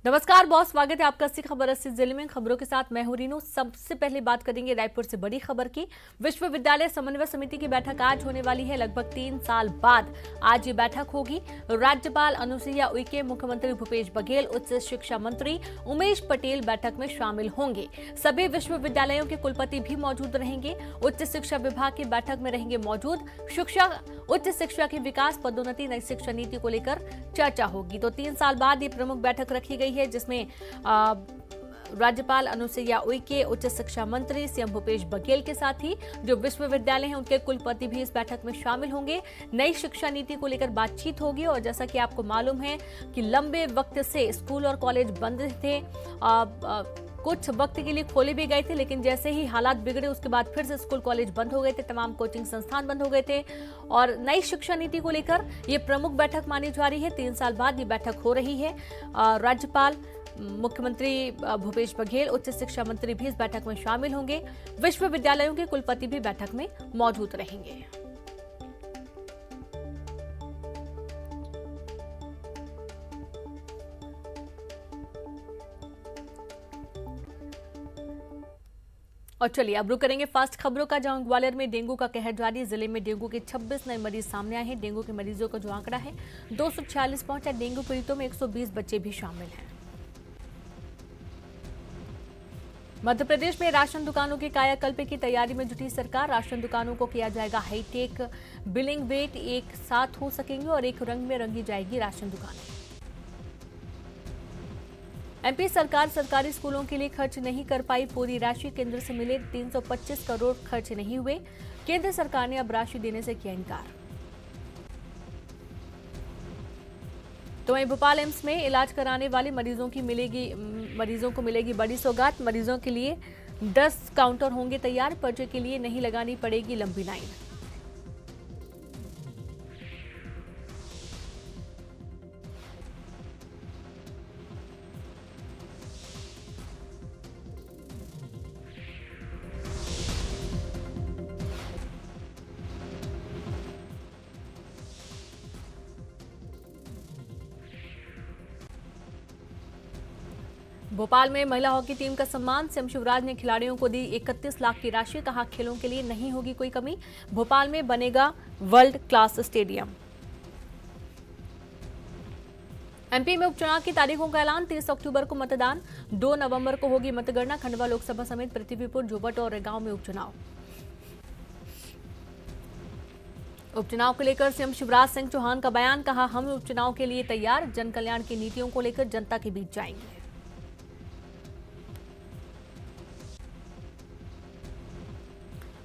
नमस्कार बॉस, स्वागत है आपका अस्सी खबर 80 जिले में। खबरों के साथ मैं हूं रीनू। सबसे पहले बात करेंगे रायपुर से बड़ी खबर की। विश्वविद्यालय समन्वय समिति की बैठक आज होने वाली है। लगभग 3 साल बाद आज ये बैठक होगी। राज्यपाल अनुसुईया उइके, मुख्यमंत्री भूपेश बघेल, उच्च शिक्षा मंत्री उमेश पटेल बैठक में शामिल होंगे। सभी विश्वविद्यालयों के कुलपति भी मौजूद रहेंगे। उच्च शिक्षा विभाग की बैठक में रहेंगे मौजूद। उच्च शिक्षा के विकास, पदोन्नति, नई शिक्षा नीति को लेकर चर्चा होगी। तो 3 साल बाद ये प्रमुख बैठक रखी गई है, जिसमें राज्यपाल अनुसुईया उइके, उच्च शिक्षा मंत्री सीएम भूपेश बघेल के साथ ही जो विश्वविद्यालय हैं उनके कुलपति भी इस बैठक में शामिल होंगे। नई शिक्षा नीति को लेकर बातचीत होगी। और जैसा कि आपको मालूम है कि लंबे वक्त से स्कूल और कॉलेज बंद थे, कुछ वक्त के लिए खोले भी गए थे, लेकिन जैसे ही हालात बिगड़े उसके बाद फिर से स्कूल कॉलेज बंद हो गए थे, तमाम कोचिंग संस्थान बंद हो गए थे। और नई शिक्षा नीति को लेकर ये प्रमुख बैठक मानी जा रही है। 3 साल बाद ये बैठक हो रही है। राज्यपाल, मुख्यमंत्री भूपेश बघेल, उच्च शिक्षा मंत्री भी इस बैठक में शामिल होंगे। विश्वविद्यालयों के कुलपति भी बैठक में मौजूद रहेंगे। और चलिए अब रुक करेंगे फास्ट खबरों का, जहां ग्वालियर में डेंगू का कहर जारी। जिले में डेंगू के 26 नए मरीज सामने आए हैं। डेंगू के मरीजों का जो आंकड़ा है 246 पहुंचा। डेंगू पीड़ितों में 120 बच्चे भी शामिल हैं। मध्य प्रदेश में राशन दुकानों के कायाकल्प की तैयारी में जुटी सरकार। राशन दुकानों को किया जाएगा हाईटेक। बिलिंग वेट एक साथ हो सकेंगे और एक रंग में रंगी जाएगी राशन दुकानें। एमपी सरकार सरकारी स्कूलों के लिए खर्च नहीं कर पाई पूरी राशि। केंद्र से मिले 325 करोड़ खर्च नहीं हुए। केंद्र सरकार ने अब राशि देने से किया इनकार। तो वहीं भोपाल एम्स में इलाज कराने वाले मरीजों को मिलेगी बड़ी सौगात। मरीजों के लिए 10 काउंटर होंगे तैयार। पर्चे के लिए नहीं लगानी पड़ेगी लंबी लाइन। भोपाल में महिला हॉकी टीम का सम्मान। सीएम शिवराज ने खिलाड़ियों को दी 31 लाख की राशि। कहा खेलों के लिए नहीं होगी कोई कमी। भोपाल में बनेगा वर्ल्ड क्लास स्टेडियम। एमपी में उपचुनाव की तारीखों का ऐलान। 30 अक्टूबर को मतदान, 2 नवंबर को होगी मतगणना। खंडवा लोकसभा समेत पृथ्वीपुर, जोबट और रेगांव में उपचुनाव। उपचुनाव को लेकर सीएम शिवराज सिंह चौहान का बयान। कहा हम उपचुनाव के लिए तैयार। जन कल्याण की नीतियों को लेकर जनता के बीच जाएंगे।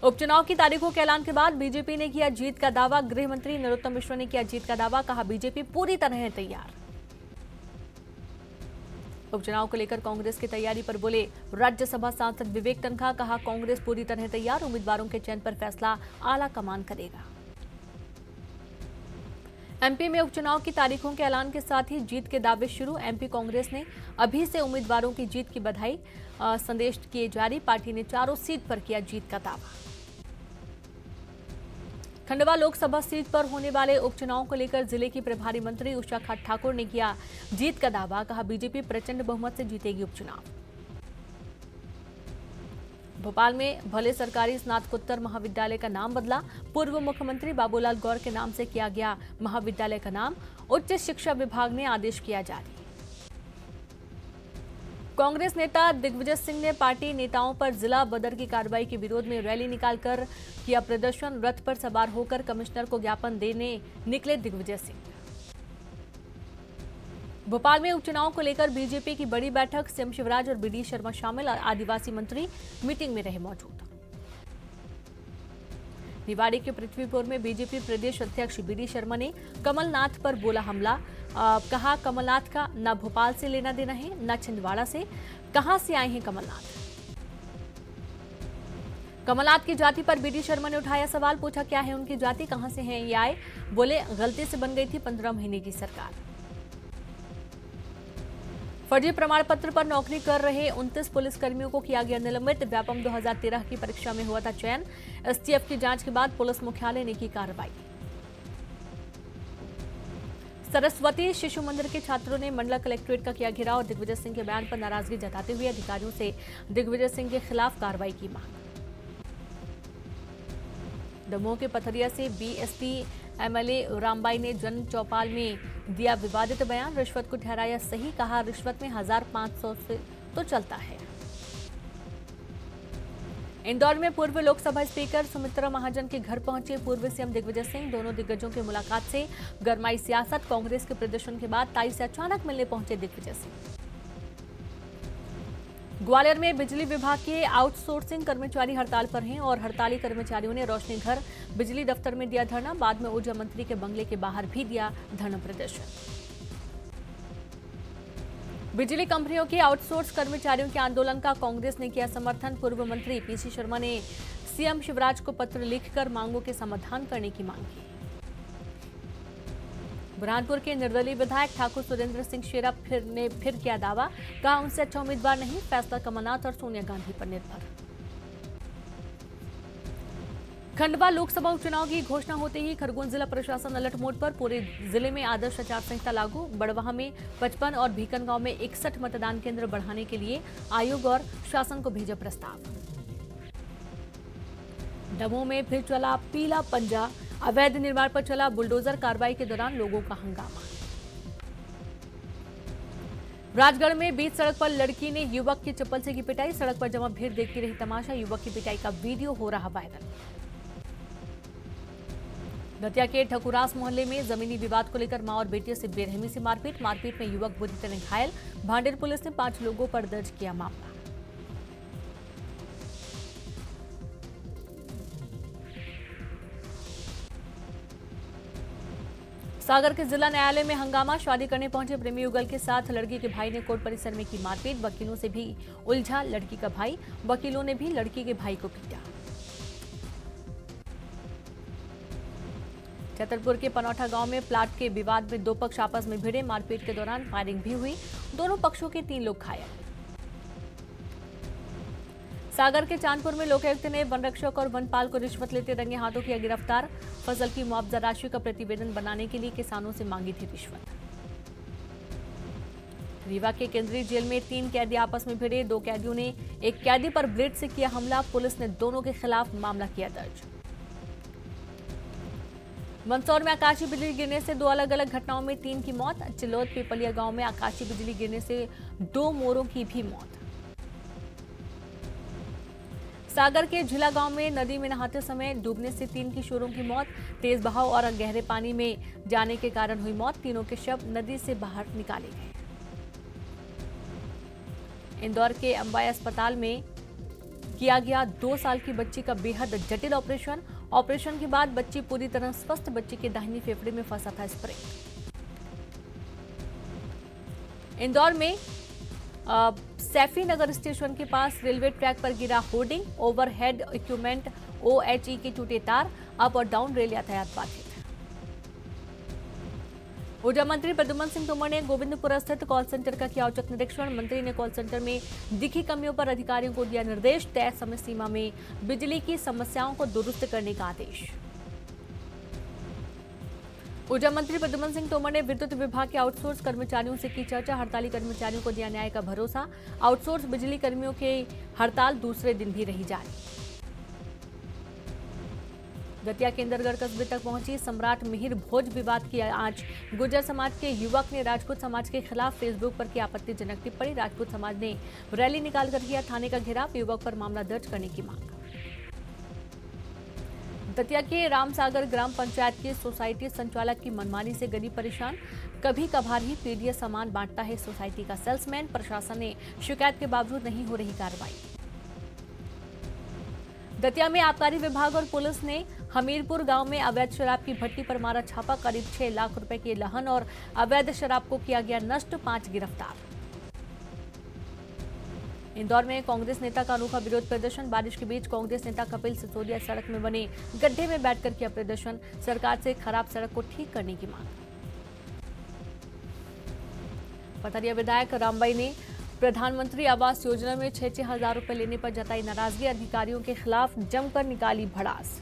उपचुनाव की तारीखों के ऐलान के बाद बीजेपी ने किया जीत का दावा। गृह मंत्री नरोत्तम मिश्रा ने किया जीत का दावा। कहा बीजेपी पूरी तरह है तैयार। उपचुनाव को लेकर कांग्रेस की तैयारी पर बोले राज्यसभा सांसद विवेक तन्खा। कहा कांग्रेस पूरी तरह तैयार। उम्मीदवारों के चयन पर फैसला आला कमान करेगा। एमपी में उपचुनाव की तारीखों के ऐलान के साथ ही जीत के दावे शुरू। एमपी कांग्रेस ने अभी से उम्मीदवारों की जीत की बधाई संदेश किए जारी। पार्टी ने चारों सीट पर किया जीत का दावा। खंडवा लोकसभा सीट पर होने वाले उपचुनाव को लेकर जिले की प्रभारी मंत्री उषा ठाकुर ने किया जीत का दावा। कहा बीजेपी प्रचंड बहुमत से जीतेगी उपचुनाव। भोपाल में भले सरकारी स्नातकोत्तर महाविद्यालय का नाम बदला। पूर्व मुख्यमंत्री बाबूलाल गौर के नाम से किया गया महाविद्यालय का नाम। उच्च शिक्षा विभाग ने आदेश किया जारी। कांग्रेस नेता दिग्विजय सिंह ने पार्टी नेताओं पर जिला बदर की कार्रवाई के विरोध में रैली निकालकर किया प्रदर्शन। रथ पर सवार होकर कमिश्नर को ज्ञापन देने निकले दिग्विजय सिंह। भोपाल में उपचुनाव को लेकर बीजेपी की बड़ी बैठक। सीएम शिवराज और बीडी शर्मा शामिल और आदिवासी मंत्री मीटिंग में रहे मौजूद। निवाड़ी के पृथ्वीपुर में बीजेपी प्रदेश अध्यक्ष बीडी शर्मा ने कमलनाथ पर बोला हमला। कहा कमलनाथ का न भोपाल से लेना देना है न छिंदवाड़ा से। कहां से आए हैं कमलनाथ। कमलनाथ की जाति पर बीडी शर्मा ने उठाया सवाल। पूछा क्या है उनकी जाति, कहां से हैं ये आए। बोले गलती से बन गई थी 15 महीने की सरकार। फर्जी प्रमाण पत्र पर नौकरी कर रहे 29 पुलिसकर्मियों को किया गया निलंबित। व्यापम 2013 की परीक्षा में हुआ था चयन। एसटीएफ की जांच के बाद पुलिस मुख्यालय ने की कार्रवाई। सरस्वती शिशु मंदिर के छात्रों ने मंडला कलेक्ट्रेट का किया घेराव। दिग्विजय सिंह के बयान पर नाराजगी जताते हुए अधिकारियों से दिग्विजय सिंह के खिलाफ कार्रवाई की मांग। दमोह के पथरिया से बीएसपी एमएलए रामबाई ने जन चौपाल में दिया विवादित बयान। रिश्वत को ठहराया सही, कहा रिश्वत में 1500 से तो चलता है। इंदौर में पूर्व लोकसभा स्पीकर सुमित्रा महाजन के घर पहुंचे पूर्व सीएम दिग्विजय सिंह। दोनों दिग्गजों की मुलाकात से गरमाई सियासत। कांग्रेस के प्रदर्शन के बाद ताई से अचानक मिलने पहुंचे दिग्विजय सिंह। ग्वालियर में बिजली विभाग के आउटसोर्सिंग कर्मचारी हड़ताल पर हैं और हड़ताली कर्मचारियों ने रोशनी घर बिजली दफ्तर में दिया धरना। बाद में ऊर्जा मंत्री के बंगले के बाहर भी दिया धरना प्रदर्शन। बिजली कंपनियों के आउटसोर्स कर्मचारियों के आंदोलन का कांग्रेस ने किया समर्थन। पूर्व मंत्री पीसी शर्मा ने सीएम शिवराज को पत्र लिखकर मांगों के समाधान करने की मांग की। बुरहानपुर के निर्दलीय विधायक ठाकुर सुरेंद्र सिंह शेरा ने फिर किया दावा, कहा उनसे अच्छा उम्मीदवार नहीं, फैसला कमलनाथ और सोनिया गांधी पर निर्भर। खंडवा लोकसभा उपचुनाव की घोषणा होते ही खरगोन जिला प्रशासन अलर्ट मोड पर। पूरे जिले में आदर्श आचार संहिता लागू। बड़वाह में 55 और भीकनगांव में 61 मतदान केंद्र बढ़ाने के लिए आयोग और शासन को भेजा प्रस्ताव। दमोह में फिर चला पीला पंजा। अवैध निर्माण पर चला बुलडोजर। कार्रवाई के दौरान लोगों का हंगामा। राजगढ़ में बीच सड़क पर लड़की ने युवक की चप्पल से की पिटाई। सड़क पर जमा भीड़ देखती रही तमाशा। युवक की पिटाई का वीडियो हो रहा वायरल। दतिया के ठकुरास मोहल्ले में जमीनी विवाद को लेकर मां और बेटियों से बेरहमी से मारपीट। मारपीट में युवक बुरी तरह घायल। भांडेर पुलिस ने 5 लोगों पर दर्ज किया मामला। सागर के जिला न्यायालय में हंगामा। शादी करने पहुंचे प्रेमी युगल के साथ लड़की के भाई ने कोर्ट परिसर में की मारपीट। वकीलों से भी उलझा लड़की का भाई। वकीलों ने भी लड़की के भाई को पीटा। छतरपुर के पनौठा गांव में प्लाट के विवाद में 2 पक्ष आपस में भिड़े। मारपीट के दौरान फायरिंग भी हुई। दोनों पक्षों के 3 लोग घायल। सागर के चांदपुर में लोकायुक्त ने वन रक्षक और वनपाल को रिश्वत लेते रंगे हाथों किया गिरफ्तार। फसल की मुआवजा राशि का प्रतिवेदन बनाने के लिए किसानों से मांगी थी रिश्वत। रीवा के केंद्रीय जेल में 3 कैदी आपस में भिड़े। 2 कैदियों ने एक कैदी पर ब्लेड से किया हमला। पुलिस ने दोनों के खिलाफ मामला किया दर्ज। मंदसौर में आकाशीय बिजली गिरने से 2 अलग अलग घटनाओं में 3 की मौत। चिलोद पिपलिया गांव में आकाशीय बिजली गिरने से 2 मोरों की भी मौत। सागर के झिला गांव में नदी में नहाते समय डूबने से 3 किशोरों की मौत। तेज बहाव और गहरे पानी में जाने के कारण हुई मौत। तीनों के शव नदी से बाहर निकाले गए। इंदौर के अंबाई अस्पताल में किया गया 2 साल की बच्ची का बेहद जटिल ऑपरेशन। ऑपरेशन के बाद बच्ची पूरी तरह स्वस्थ। बच्ची के दाहिनी फेफड़े में फंसा था स्प्रे। इंदौर में सैफी नगर स्टेशन के पास रेलवे ट्रैक पर गिरा होर्डिंग। ओवरहेड इक्विपमेंट OHE के टूटे तार। अप और डाउन रेल यातायात बाधित। ऊर्जा मंत्री प्रद्युम्न सिंह तोमर ने गोविंदपुरा स्थित कॉल सेंटर का किया औचक निरीक्षण। मंत्री ने कॉल सेंटर में दिखी कमियों पर अधिकारियों को दिया निर्देश। तय समय सीमा में बिजली की समस्याओं को दुरुस्त करने का आदेश। ऊर्जा मंत्री प्रद्युम्न सिंह तोमर ने विद्युत विभाग के आउटसोर्स कर्मचारियों से की चर्चा। हड़ताली कर्मचारियों को दिया न्याय का भरोसा। आउटसोर्स बिजली कर्मियों की हड़ताल दूसरे दिन भी रही जारी। दतिया के इंदरगढ़ कस्बे तक पहुंची सम्राट मिहिर भोज विवाद की आंच। गुर्जर समाज के युवक ने राजपूत समाज के खिलाफ फेसबुक पर की आपत्तिजनक टिप्पणी। राजपूत समाज ने रैली निकालकर किया थाने का घेराव। युवक पर मामला दर्ज करने की मांग। दतिया के रामसागर ग्राम पंचायत के सोसाइटी संचालक की मनमानी से गरीब परेशान। कभी कभार ही पीडीएस सामान बांटता है सोसाइटी का सेल्समैन। प्रशासन ने शिकायत के बावजूद नहीं हो रही कार्रवाई। दतिया में आबकारी विभाग और पुलिस ने हमीरपुर गांव में अवैध शराब की भट्टी पर मारा छापा। करीब 6 लाख रुपए के लहन और अवैध शराब को किया गया नष्ट। 5 गिरफ्तार। इंदौर में कांग्रेस नेता का अनोखा विरोध प्रदर्शन। बारिश के बीच कांग्रेस नेता कपिल सिसोदिया सड़क में बने गड्ढे में बैठकर किया प्रदर्शन। सरकार से खराब सड़क को ठीक करने की मांग। पथरिया विधायक रामबाई ने प्रधानमंत्री आवास योजना में 6-6 हजार रुपए लेने पर जताई नाराजगी। अधिकारियों के खिलाफ जमकर निकाली भड़ास।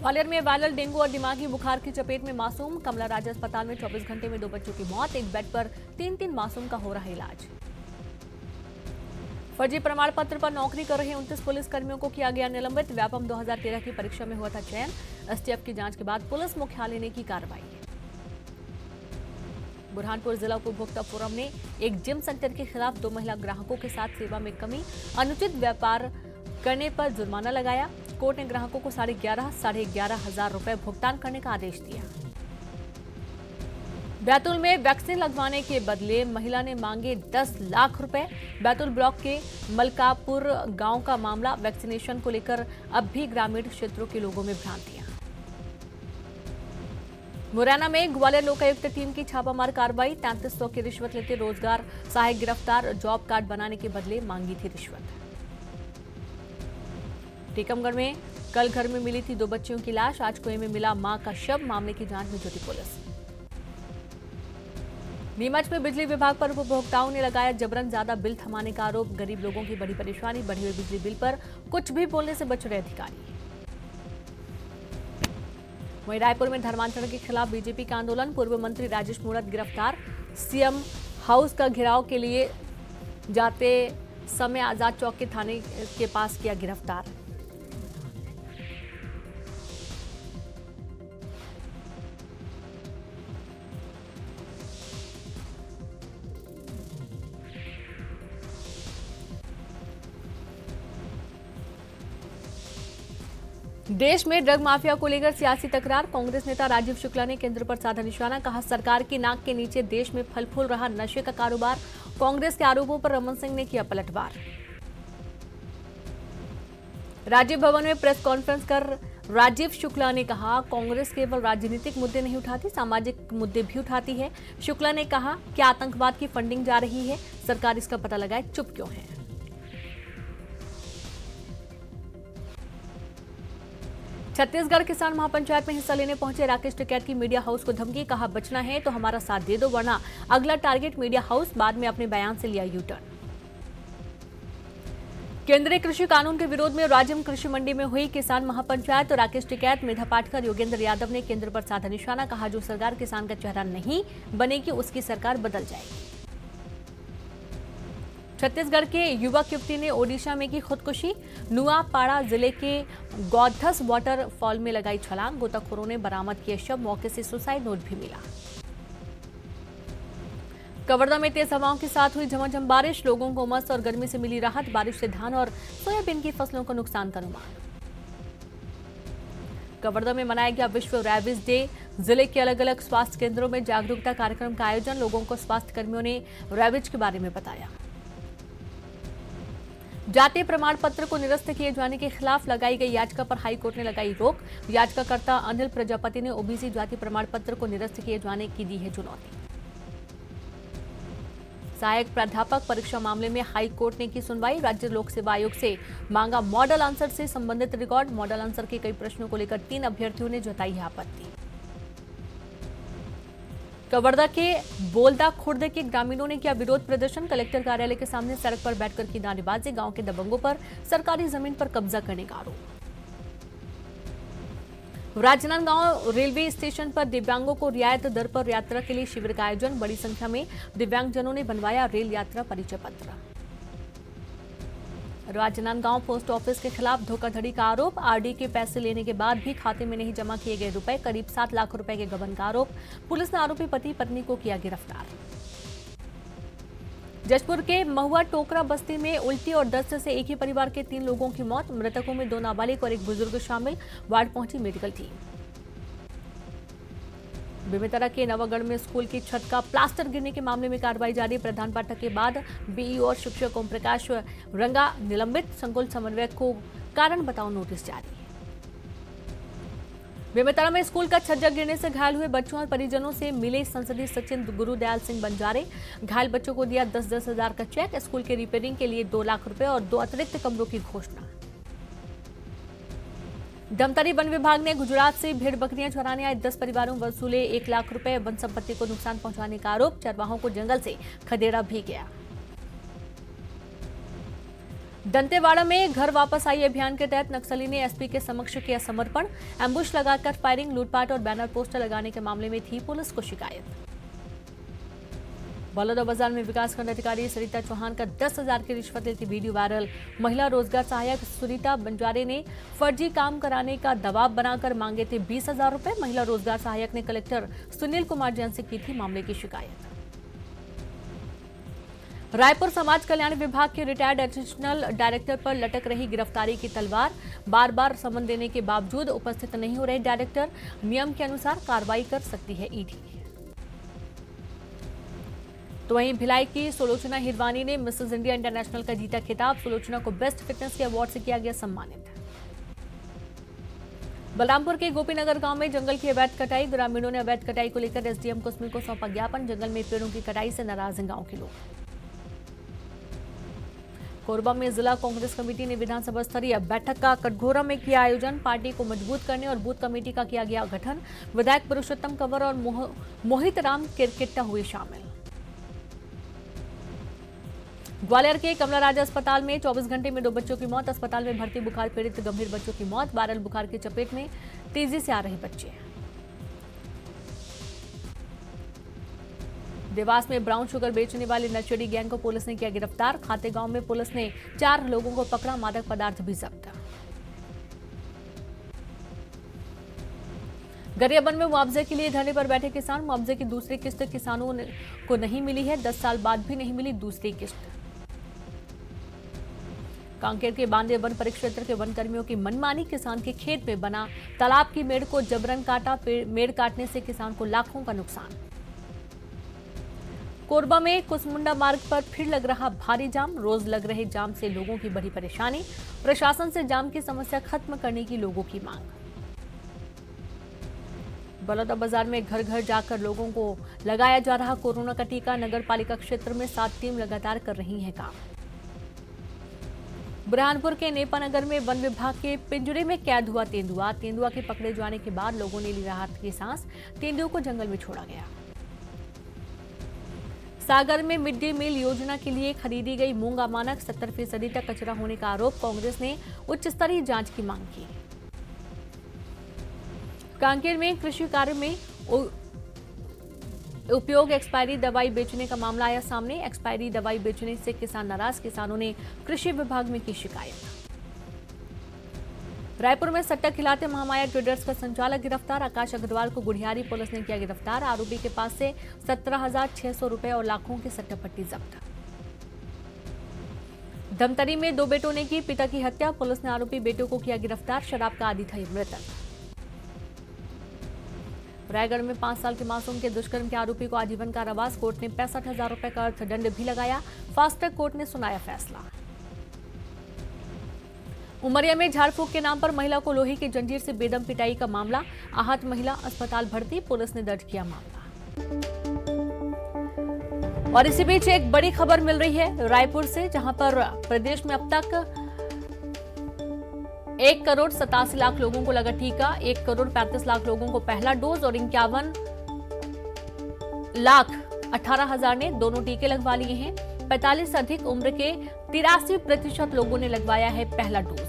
ग्वालियर में वायरल डेंगू और दिमागी बुखार की चपेट में मासूम। कमला राजा अस्पताल में 24 घंटे में 2 बच्चों की मौत। एक बेड पर 3 मासूम का हो रहा इलाज। फर्जी प्रमाण पत्र पर नौकरी कर रहे 29 पुलिस कर्मियों को किया गया निलंबित। व्यापम 2013 की परीक्षा में हुआ था चयन। एसटीएफ की जांच के बाद पुलिस मुख्यालय ने की कार्रवाई। बुरहानपुर जिला उपभोक्ता फोरम ने एक जिम सेंटर के खिलाफ 2 महिला ग्राहकों के साथ सेवा में कमी, अनुचित व्यापार करने पर जुर्माना लगाया। कोर्ट ने ग्राहकों को 11,500 रुपए भुगतान करने का आदेश दिया। बैतूल में वैक्सीन लगवाने के बदले महिला ने मांगे 10 लाख रुपए। बैतूल ब्लॉक के मलकापुर गांव का मामला। वैक्सीनेशन को लेकर अब भी ग्रामीण क्षेत्रों के लोगों में भ्रांतियां। मुरैना में ग्वालियर लोकायुक्त टीम की छापामार कार्रवाई। 3300 की रिश्वत लेते रोजगार सहायक गिरफ्तार। जॉब कार्ड बनाने के बदले मांगी थी रिश्वत। टीकमगढ़ में कल घर में मिली थी 2 बच्चियों की लाश। आज कुएं में मिला मां का शव। मामले की जांच में जुटी पुलिस। नीमच में बिजली विभाग पर उपभोक्ताओं ने लगाया जबरन ज्यादा बिल थमाने का आरोप। गरीब लोगों की बड़ी परेशानी। बढ़े हुए बिजली बिल पर कुछ भी बोलने से बच रहे अधिकारी। वहीं रायपुर में धर्मांतरण के खिलाफ बीजेपी का आंदोलन। पूर्व मंत्री राजेश मूणत गिरफ्तार। सीएम हाउस का घेराव के लिए जाते समय आजाद चौक के थाने के पास किया गिरफ्तार। देश में ड्रग माफिया को लेकर सियासी तकरार। कांग्रेस नेता राजीव शुक्ला ने केंद्र पर साधा निशाना। कहा, सरकार की नाक के नीचे देश में फल फूल रहा नशे का कारोबार। कांग्रेस के आरोपों पर रमन सिंह ने किया पलटवार। राजीव भवन में प्रेस कॉन्फ्रेंस कर राजीव शुक्ला ने कहा, कांग्रेस केवल राजनीतिक मुद्दे नहीं उठाती, सामाजिक मुद्दे भी उठाती है। शुक्ला ने कहा कि आतंकवाद की फंडिंग जा रही है, सरकार इसका पता लगाए, चुप क्यों है। छत्तीसगढ़ किसान महापंचायत में हिस्सा लेने पहुंचे राकेश टिकैत की मीडिया हाउस को धमकी। कहा, बचना है तो हमारा साथ दे दो, वरना अगला टारगेट मीडिया हाउस। बाद में अपने बयान से लिया यू टर्न। केंद्रीय कृषि कानून के विरोध में राजिम कृषि मंडी में हुई किसान महापंचायत। तो राकेश टिकैत, मेधा पाटकर, योगेंद्र यादव ने केंद्र पर साधा निशाना। कहा, जो सरकार किसान का चेहरा नहीं बनेगी उसकी सरकार बदल जाएगी। छत्तीसगढ़ के युवक युवती ने ओडिशा में की खुदकुशी। नुआपाड़ा जिले के गौधस वाटरफॉल में लगाई छलांग। गोताखोरों ने बरामद किए शव। मौके से सुसाइड नोट भी मिला। कवर्धा में तेज हवाओं के साथ हुई झमाझम बारिश। लोगों को उमस और गर्मी से मिली राहत। बारिश से धान और सोयाबीन की फसलों को नुकसान का अनुमान। कवर्धा में मनाया गया विश्व रैबिज डे। जिले के अलग अलग स्वास्थ्य केंद्रों में जागरूकता कार्यक्रम का आयोजन। लोगों को स्वास्थ्य कर्मियों ने रैबिज के बारे में बताया। जाति प्रमाण पत्र को निरस्त किए जाने के खिलाफ लगाई गई याचिका पर हाईकोर्ट ने लगाई रोक। याचिकाकर्ता अनिल प्रजापति ने ओबीसी जाति प्रमाण पत्र को निरस्त किए जाने की दी है चुनौती। सहायक प्राध्यापक परीक्षा मामले में हाईकोर्ट ने की सुनवाई। राज्य लोक सेवा आयोग से मांगा मॉडल आंसर से संबंधित रिकॉर्ड। मॉडल आंसर के कई प्रश्नों को लेकर 3 अभ्यर्थियों ने जताई है आपत्ति। कवर्धा के बोलदा खुर्द के ग्रामीणों ने किया विरोध प्रदर्शन। कलेक्टर कार्यालय के सामने सड़क पर बैठकर की नारेबाजी। गांव के दबंगों पर सरकारी जमीन पर कब्जा करने का आरोप। राजनांदगांव रेलवे स्टेशन पर दिव्यांगों को रियायत दर पर यात्रा के लिए शिविर का आयोजन। बड़ी संख्या में दिव्यांगजनों ने बनवाया रेल यात्रा परिचय पत्र। राजनांदगांव पोस्ट ऑफिस के खिलाफ धोखाधड़ी का आरोप। आरडी के पैसे लेने के बाद भी खाते में नहीं जमा किए गए रुपए। करीब 7 लाख रुपए के गबन का आरोप। पुलिस ने आरोपी पति पत्नी को किया गिरफ्तार। जशपुर के महुआ टोकरा बस्ती में उल्टी और दस्त से एक ही परिवार के 3 लोगों की मौत। मृतकों में 2 नाबालिग और एक बुजुर्ग शामिल। वार्ड पहुंची मेडिकल टीम। बेमेतरा के नवागढ़ में स्कूल की छत का प्लास्टर गिरने के मामले में कार्रवाई जारी। प्रधान पाठक के बाद बीईओ और शिक्षक ओम प्रकाश रंगा निलंबित। संकुल समन्वयक को कारण बताओ नोटिस जारी। बेमेतरा में स्कूल का छज्जा गिरने से घायल हुए बच्चों और परिजनों से मिले संसदीय सचिव गुरुदयाल सिंह बंजारे। घायल बच्चों को दिया 10-10 हजार का चेक। स्कूल के रिपेयरिंग के लिए 2 लाख रुपए और 2 अतिरिक्त कमरों की घोषणा। धमतरी वन विभाग ने गुजरात से भेड़ बकरियां चराने आए 10 परिवारों वसूले 1 लाख रुपए। वन संपत्ति को नुकसान पहुंचाने का आरोप। चरवाहों को जंगल से खदेड़ा भी गया। दंतेवाड़ा में घर वापस आई अभियान के तहत नक्सली ने एसपी के समक्ष किया समर्पण। एम्बुश लगाकर फायरिंग, लूटपाट और बैनर पोस्टर लगाने के मामले में थी पुलिस को शिकायत। बलौदाबाजार में विकासखंड अधिकारी सरिता चौहान का 10,000 की रिश्वत लेती वीडियो वायरल। महिला रोजगार सहायक सुनीता बंजारे ने फर्जी काम कराने का दबाव बनाकर मांगे थे 20,000 रुपए। महिला रोजगार सहायक ने कलेक्टर सुनील कुमार जैन से की थी मामले की शिकायत। रायपुर समाज कल्याण विभाग के रिटायर्ड एडिशनल डायरेक्टर पर लटक रही गिरफ्तारी की तलवार। बार बार समन देने के बावजूद उपस्थित नहीं हो रहे डायरेक्टर, नियम के अनुसार कार्रवाई कर सकती है ईडी। तो वहीं भिलाई की सुलोचना हिरवानी ने मिसेज इंडिया इंटरनेशनल का जीता खिताब। सुलोचना को बेस्ट फिटनेस के अवार्ड से किया गया सम्मानित। बलरामपुर के गोपीनगर गांव में जंगल की अवैध कटाई। ग्रामीणों ने अवैध कटाई को लेकर एसडीएम कुसमी को सौंपा ज्ञापन। जंगल में पेड़ों की कटाई से नाराज हैं गांव के लोग। कोरबा में जिला कांग्रेस कमेटी ने विधानसभा स्तरीय बैठक का कटघोरा में किया आयोजन। पार्टी को मजबूत करने और बूथ कमेटी का किया गया गठन। विधायक पुरुषोत्तम कंवर और मोहित राम किरकिट्टा हुए शामिल। ग्वालियर के कमला राजा अस्पताल में 24 घंटे में 2 बच्चों की मौत। अस्पताल में भर्ती बुखार पीड़ित गंभीर बच्चों की मौत। वायरल बुखार की चपेट में तेजी से आ रहे बच्चे। देवास में ब्राउन शुगर बेचने वाले नशेड़ी गैंग को पुलिस ने किया गिरफ्तार। खाते गांव में पुलिस ने 4 लोगों को पकड़ा। मादक पदार्थ भी जब्त। गरियाबंद में मुआवजे के लिए धरने पर बैठे किसान। मुआवजे की दूसरी किस्त किसानों को नहीं मिली है। 10 साल बाद भी नहीं मिली दूसरी किस्त। कांकेर के बांदे वन परिक्षेत्र के वन कर्मियों की मनमानी। किसान के खेत में बना तालाब की मेड़ को जबरन काटा। मेड़ काटने से किसान को लाखों का नुकसान। कोरबा में कुसमुंडा मार्ग पर फिर लग रहा भारी जाम। रोज लग रहे जाम से लोगों की बड़ी परेशानी। प्रशासन से जाम की समस्या खत्म करने की लोगों की मांग। बलौदाबाजार में घर घर जाकर लोगों को लगाया जा रहा कोरोना का टीका। नगर पालिका क्षेत्र में 7 टीम लगातार कर रही है काम। बुरहानपुर के नेपानगर में वन विभाग के पिंजरे में कैद हुआ तेंदुआ। तेंदुआ के पकड़े जाने के बाद लोगों ने ली राहत की सांस। तेंदुओं को जंगल में छोड़ा गया। सागर में मिड डे मील योजना के लिए खरीदी गई मूंग अमानक 70% तक कचरा होने का आरोप। कांग्रेस ने उच्च स्तरीय जांच की मांग की। कांकेर में कृषि कार्य में उपयोग एक्सपायरी दवाई बेचने का मामला आया सामने। एक्सपायरी दवाई बेचने से किसान नाराज। किसानों ने कृषि विभाग में की शिकायत। रायपुर में सट्टा खिलाते महामाया ट्रेडर्स का संचालक गिरफ्तार। आकाश अग्रवाल को गुढ़ियारी पुलिस ने किया गिरफ्तार। आरोपी के पास से 17,600 रुपए और लाखों की सट्टा पट्टी जब्त। धमतरी में 2 बेटों ने की पिता की हत्या। पुलिस ने आरोपी बेटों को किया गिरफ्तार। शराब का आदी था ये मृतक। रायगढ़ में 5 साल के मासूम के दुष्कर्म के आरोपी को आजीवन कारावास। कोर्ट ने 65,000 रुपए का अर्थदंड भी लगाया। फास्ट ट्रैक कोर्ट ने सुनाया फैसला। उमरिया में झाड़ फूक के नाम पर महिला को लोहे की जंजीर से बेदम पिटाई का मामला। आहत महिला अस्पताल भर्ती। पुलिस ने दर्ज किया मामला। और इसी बीच एक बड़ी खबर मिल रही है रायपुर से, जहां पर प्रदेश में अब तक 1,87,00,000 लोगों को लगा टीका। 1,35,00,000 लोगों को पहला डोज और 51,18,000 ने दोनों टीके लगवा लिए हैं। 45 से अधिक उम्र के 83% लोगों ने लगवाया है पहला डोज।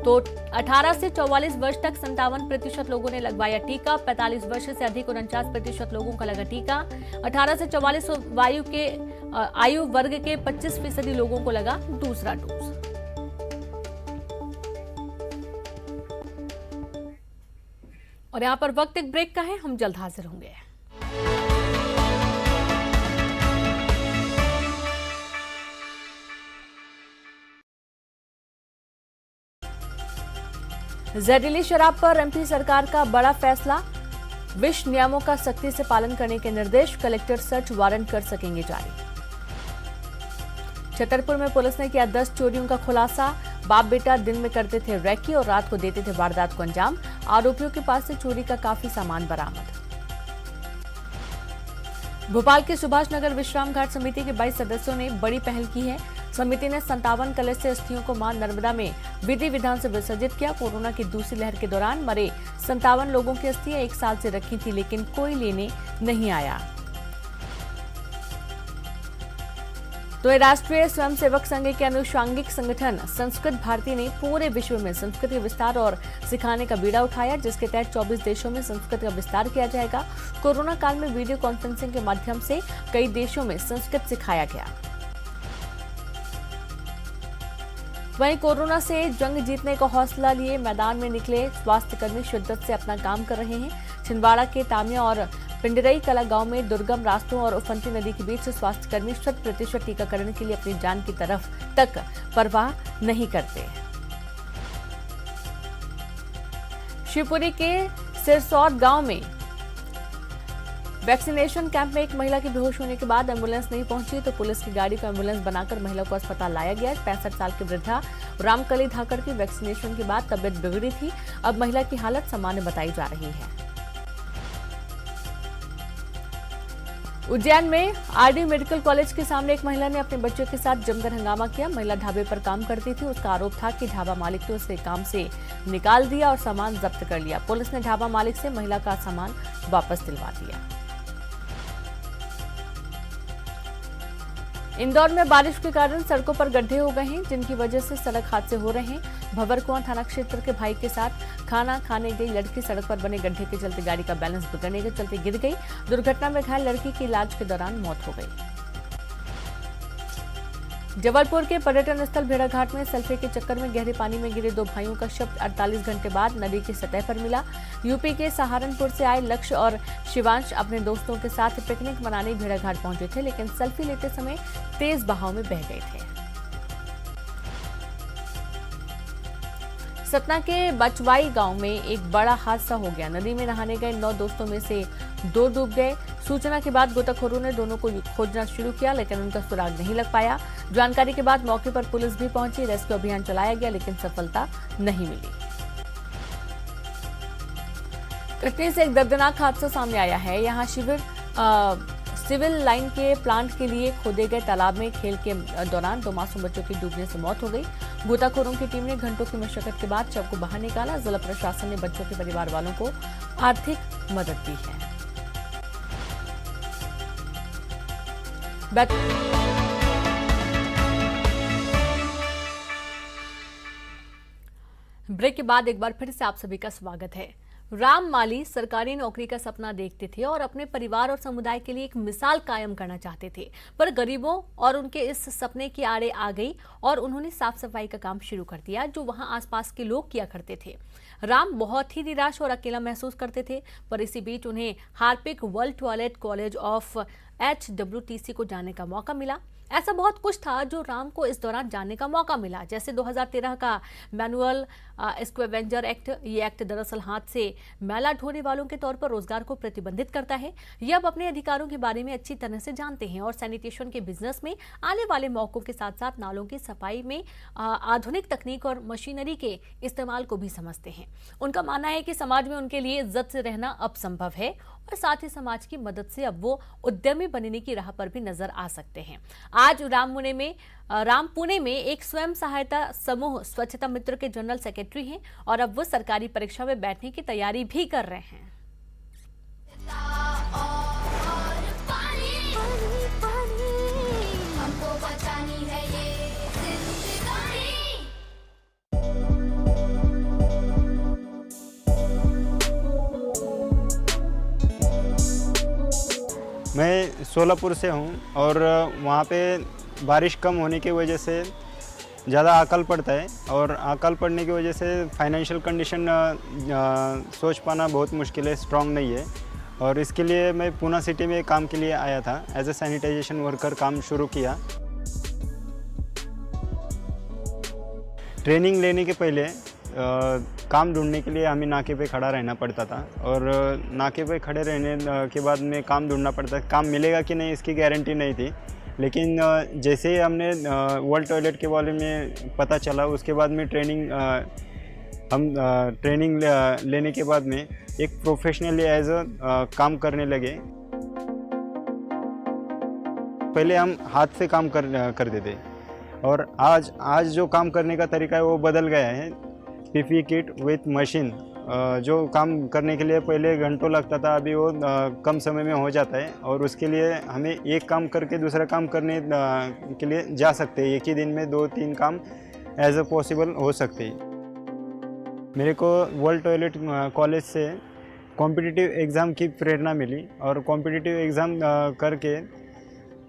तो 18 से 44 वर्ष तक 57% लोगों ने लगवाया टीका। 45 वर्ष से अधिक 49% लोगों का लगा टीका। 18 से 44 आयु वर्ग के 25% लोगों को लगा दूसरा डोज। और यहाँ पर वक्त एक ब्रेक का है। हम जल्द हाजिर होंगे। जहरीली शराब पर एमपी सरकार का बड़ा फैसला। विश नियमों का सख्ती से पालन करने के निर्देश। कलेक्टर सर्च वारंट कर सकेंगे जारी। छतरपुर में पुलिस ने किया 10 चोरियों का खुलासा। बाप बेटा दिन में करते थे रैकी और रात को देते थे वारदात को अंजाम। आरोपियों के पास से चोरी का काफी सामान बरामद। भोपाल के सुभाष नगर विश्राम घाट समिति के 22 सदस्यों ने बड़ी पहल की है। समिति ने 57 कलश से अस्थियों को मां नर्मदा में विधि विधान से विसर्जित किया। कोरोना की दूसरी लहर के दौरान मरे 57 लोगों की अस्थियां 1 साल से रखी थी, लेकिन कोई लेने नहीं आया। तो राष्ट्रीय स्वयंसेवक संघ के अनुषांगिक संगठन संस्कृत भारती ने पूरे विश्व में संस्कृत के विस्तार और सिखाने का बीड़ा उठाया, जिसके तहत 24 देशों में संस्कृत का विस्तार किया जाएगा। कोरोना काल में वीडियो कॉन्फ्रेंसिंग के माध्यम से कई देशों में संस्कृत सिखाया गया। वहीं कोरोना से जंग जीतने का हौसला लिए मैदान में निकले स्वास्थ्यकर्मी शिद्दत से अपना काम कर रहे हैं। छिंदवाड़ा के तामिया और पिंडरई कला गांव में दुर्गम रास्तों और उफनती नदी के बीच स्वास्थ्यकर्मी 100% टीकाकरण के लिए अपनी जान की तरफ तक परवाह नहीं करते। शिवपुरी के सिरसौर गांव में वैक्सीनेशन कैंप में एक महिला के बेहोश होने के बाद एम्बुलेंस नहीं पहुंची तो पुलिस की गाड़ी को एम्बुलेंस बनाकर महिला को अस्पताल लाया गया। 65 साल की वृद्धा रामकली धाकड़ की वैक्सीनेशन के बाद तबियत बिगड़ी थी। अब महिला की हालत सामान्य बताई जा रही है। उज्जैन में आरडी मेडिकल कॉलेज के सामने एक महिला ने अपने बच्चे के साथ जमकर हंगामा किया। महिला ढाबे पर काम करती थी। उसका आरोप था कि ढाबा मालिक ने उसे काम से निकाल दिया और सामान जब्त कर लिया। पुलिस ने ढाबा मालिक से महिला का सामान वापस दिलवा दिया। इंदौर में बारिश के कारण सड़कों पर गड्ढे हो गए हैं, जिनकी वजह से सड़क हादसे हो रहे हैं। भंवरकुआं थाना क्षेत्र के भाई के साथ खाना खाने गई लड़की सड़क पर बने गड्ढे के चलते गाड़ी का बैलेंस बिगड़ने के चलते गिर गई। दुर्घटना में घायल लड़की की इलाज के दौरान मौत हो गई। जबलपुर के पर्यटन स्थल भेड़ाघाट में सेल्फी के चक्कर में गहरे पानी में गिरे 2 भाइयों का शव 48 घंटे बाद नदी की सतह पर मिला। यूपी के सहारनपुर से आए लक्ष्य और शिवांश अपने दोस्तों के साथ पिकनिक मनाने भेड़ाघाट पहुंचे थे, लेकिन सेल्फी लेते समय तेज बहाव में बह गए थे। सतना के बचवाई गांव में एक बड़ा हादसा हो गया। नदी में नहाने गए 9 दोस्तों में से 2 डूब गए। सूचना के बाद गोताखोरों ने दोनों को खोजना शुरू किया, लेकिन उनका सुराग नहीं लग पाया। जानकारी के बाद मौके पर पुलिस भी पहुंची। रेस्क्यू अभियान चलाया गया, लेकिन सफलता नहीं मिली। कटनी से एक दर्दनाक हादसा सामने आया है। यहाँ सिविल लाइन के प्लांट के लिए खोदे गए तालाब में खेल के दौरान 2 मासूम बच्चों की डूबने से मौत हो गई। गोताखोरों की टीम ने घंटों की मशक्कत के बाद शव को बाहर निकाला। जिला प्रशासन ने बच्चों के परिवार वालों को आर्थिक मदद दी है। ब्रेक के बाद एक बार फिर से आप सभी का स्वागत है। राम माली सरकारी नौकरी का सपना देखते थे और अपने परिवार और समुदाय के लिए एक मिसाल कायम करना चाहते थे, पर गरीबों और उनके इस सपने की आड़े आ गई और उन्होंने साफ सफाई का काम शुरू कर दिया, जो वहां आसपास के लोग किया करते थे। राम बहुत ही निराश और अकेला महसूस करते थे, पर इसी बीच उन्हें Harpic world toilet college of HWTC को जाने का मौका मिला। ऐसा बहुत कुछ था जो राम को इस दौरान जानने का मौका मिला, जैसे 2013 का मैनुअल स्क्वेवेंजर एक्ट। ये एक्ट दरअसल हाथ से मैला ढोने वालों के तौर पर रोजगार को प्रतिबंधित करता है। ये अब अपने अधिकारों के बारे में अच्छी तरह से जानते हैं और सैनिटेशन के बिजनेस में आने वाले मौकों के साथ साथ नालों की सफाई में आधुनिक तकनीक और मशीनरी के इस्तेमाल को भी समझते हैं। उनका मानना है कि समाज में उनके लिए इज्जत से रहना अब संभव है और साथ ही समाज की मदद से अब वो उद्यमी बनने की राह पर भी नजर आ सकते हैं। आज राम पुणे में एक स्वयं सहायता समूह स्वच्छता मित्र के जनरल सेक्रेटरी हैं और अब वो सरकारी परीक्षा में बैठने की तैयारी भी कर रहे हैं। मैं सोलापुर से हूँ और वहाँ पे बारिश कम होने की वजह से ज़्यादा अकाल पड़ता है और अकाल पड़ने की वजह से फाइनेंशियल कंडीशन सोच पाना बहुत मुश्किल है, स्ट्रांग नहीं है। और इसके लिए मैं पूना सिटी में काम के लिए आया था। एज ए सैनिटाइजेशन वर्कर काम शुरू किया। ट्रेनिंग लेने के पहले काम ढूंढने के लिए हमें नाके पे खड़ा रहना पड़ता था और नाके पे खड़े रहने के बाद में काम ढूंढना पड़ता था। काम मिलेगा कि नहीं इसकी गारंटी नहीं थी, लेकिन जैसे ही हमने वर्ल्ड टॉयलेट के बारे में पता चला, उसके बाद में ट्रेनिंग लेने के बाद में एक प्रोफेशनली एज काम करने लगे। पहले हम हाथ से काम करते थे और आज जो काम करने का तरीका है वो बदल गया है। पीपीई किट विथ मशीन जो काम करने के लिए पहले घंटों लगता था, अभी वो कम समय में हो जाता है। और उसके लिए हमें एक काम करके दूसरा काम करने के लिए जा सकते हैं। एक ही दिन में 2-3 काम एज अ पॉसिबल हो सकते हैं। मेरे को वर्ल्ड टॉयलेट कॉलेज से कॉम्पिटिटिव एग्ज़ाम की प्रेरणा मिली, और कॉम्पिटिटिव एग्ज़ाम करके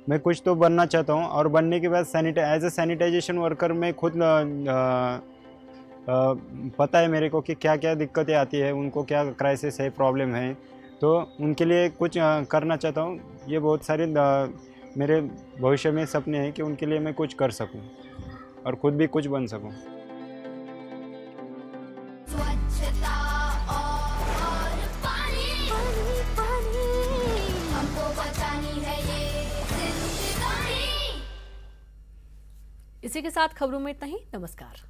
मैं कुछ तो बनना चाहता हूँ। और बनने के बाद एज अ सैनिटाइजेशन वर्कर मैं खुद पता है मेरे को कि क्या क्या दिक्कतें आती है, उनको क्या क्राइसिस है, प्रॉब्लम है, तो उनके लिए कुछ करना चाहता हूँ। ये बहुत सारे मेरे भविष्य में सपने हैं कि उनके लिए मैं कुछ कर सकूँ और खुद भी कुछ बन सकूँ। स्वच्छता और पानी हमको बचानी है ये जिंदगानी। इसी के साथ खबरों में इतना ही। नमस्कार।